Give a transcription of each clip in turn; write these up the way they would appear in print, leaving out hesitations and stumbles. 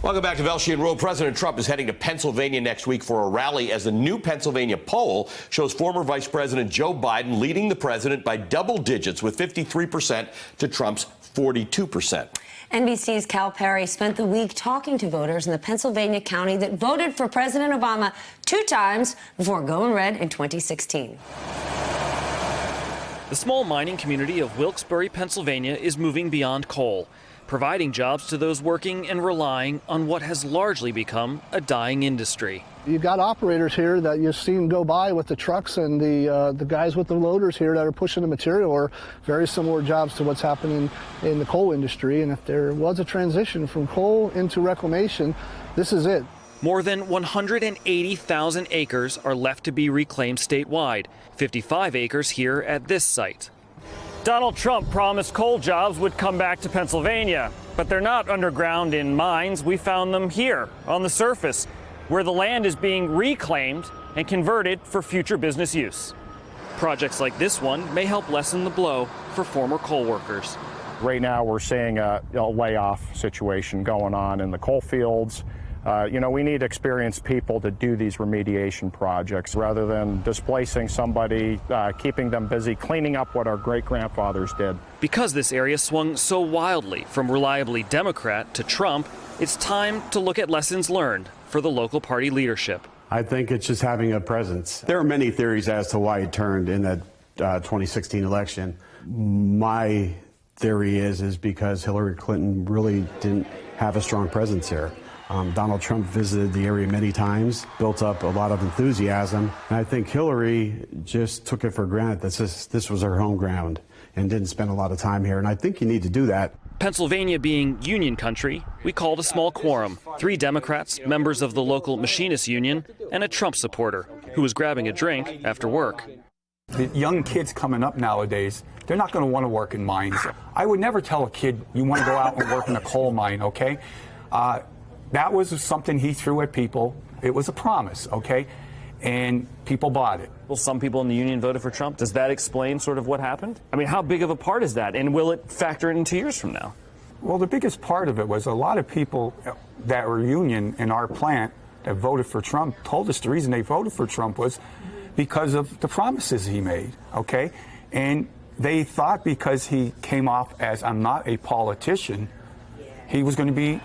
Welcome back to Velshi Ruhle. President Trump is heading to Pennsylvania next week for a rally as the new Pennsylvania poll shows former Vice President Joe Biden leading the president by double digits with 53% to Trump's 42%. NBC's Cal Perry spent the week talking to voters in the Pennsylvania county that voted for President Obama 2 times before going red in 2016. The small mining community of Wilkes-Barre, Pennsylvania is moving beyond coal, providing jobs to those working and relying on what has largely become a dying industry. You've got operators here that you've seen go by with the trucks, and the guys with the loaders here that are pushing the material are very similar jobs to what's happening in the coal industry. And if there was a transition from coal into reclamation, this is it. More than 180,000 acres are left to be reclaimed statewide, 55 acres here at this site. Donald Trump promised coal jobs would come back to Pennsylvania, but they're not underground in mines. We found them here on the surface, where the land is being reclaimed and converted for future business use. Projects like this one may help lessen the blow for former coal workers. Right now we're seeing a layoff situation going on in the coal fields. We need experienced people to do these remediation projects rather than displacing somebody, keeping them busy cleaning up what our great-grandfathers did. Because this area swung so wildly from reliably Democrat to Trump, it's time to look at lessons learned for the local party leadership. I think it's just having a presence. There are many theories as to why he turned in that 2016 election. My theory is because Hillary Clinton really didn't have a strong presence here. Donald Trump visited the area many times, built up a lot of enthusiasm, and I think Hillary just took it for granted that this was her home ground and didn't spend a lot of time here, and I think you need to do that. Pennsylvania being union country, we called a small quorum. 3 Democrats, members of the local machinists union, and a Trump supporter who was grabbing a drink after work. The young kids coming up nowadays, they're not going to want to work in mines. I would never tell a kid you want to go out and work in a coal mine, okay? That was something he threw at people. It was a promise, okay? And people bought it. Well, some people in the union voted for Trump. Does that explain sort of what happened? I mean, how big of a part is that? And will it factor in 2 years from now? Well, the biggest part of it was a lot of people that were union in our plant that voted for Trump told us the reason they voted for Trump was because of the promises he made, okay? And they thought because he came off as, I'm not a politician, he was going to be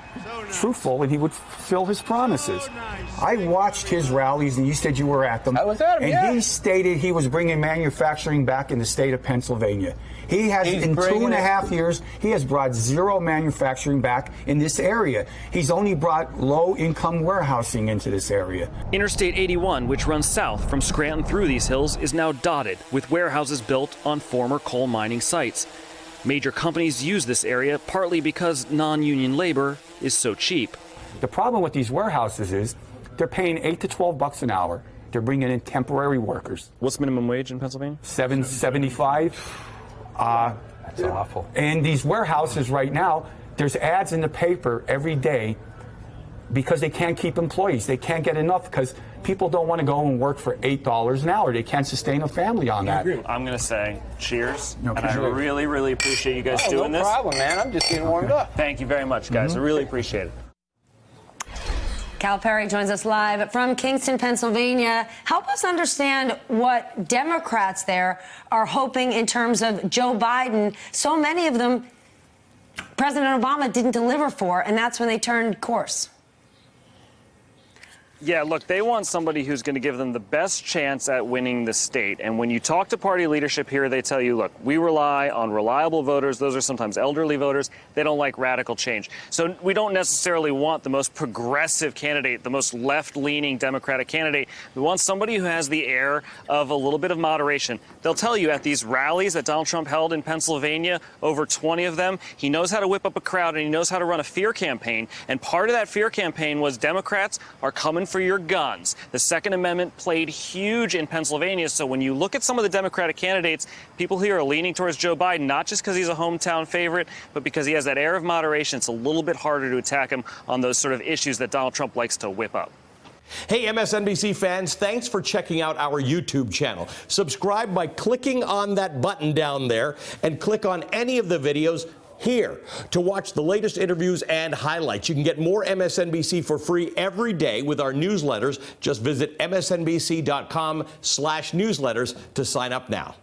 truthful and he would fulfill his promises. I watched his rallies, and you said you were at them. I was at them, and he stated he was bringing manufacturing back in the state of Pennsylvania. He has, in 2.5 years, he has brought 0 manufacturing back in this area. He's only brought low-income warehousing into this area. Interstate 81, which runs south from Scranton through these hills, is now dotted with warehouses built on former coal mining sites. Major companies use this area partly because non-union labor is so cheap. The problem with these warehouses is they're paying $8 to $12 an hour. They're bringing in temporary workers. What's minimum wage in Pennsylvania? $7.75. That's awful. And these warehouses right now, there's ads in the paper every day because they can't keep employees. They can't get enough because people don't want to go and work for $8 an hour. They can't sustain a family on that. I'm going to say cheers. No, and I really, really appreciate you guys doing this. No problem, man. I'm just getting warmed up. Thank you very much, guys. I really appreciate it. Cal Perry joins us live from Kingston, Pennsylvania. Help us understand what Democrats there are hoping in terms of Joe Biden. So many of them President Obama didn't deliver for, and that's when they turned course. Yeah, look, they want somebody who's going to give them the best chance at winning the state. And when you talk to party leadership here, they tell you, look, we rely on reliable voters. Those are sometimes elderly voters. They don't like radical change. So we don't necessarily want the most progressive candidate, the most left-leaning Democratic candidate. We want somebody who has the air of a little bit of moderation. They'll tell you at these rallies that Donald Trump held in Pennsylvania, over 20 of them, he knows how to whip up a crowd and he knows how to run a fear campaign. And part of that fear campaign was Democrats are coming for your guns. The Second Amendment played huge in Pennsylvania. So when you look at some of the Democratic candidates, people here are leaning towards Joe Biden, not just because he's a hometown favorite, but because he has that air of moderation. It's a little bit harder to attack him on those sort of issues that Donald Trump likes to whip up. Hey, MSNBC fans, thanks for checking out our YouTube channel. Subscribe by clicking on that button down there and click on any of the videos here to watch the latest interviews and highlights. You can get more MSNBC for free every day with our newsletters. Just visit msnbc.com/newsletters to sign up now.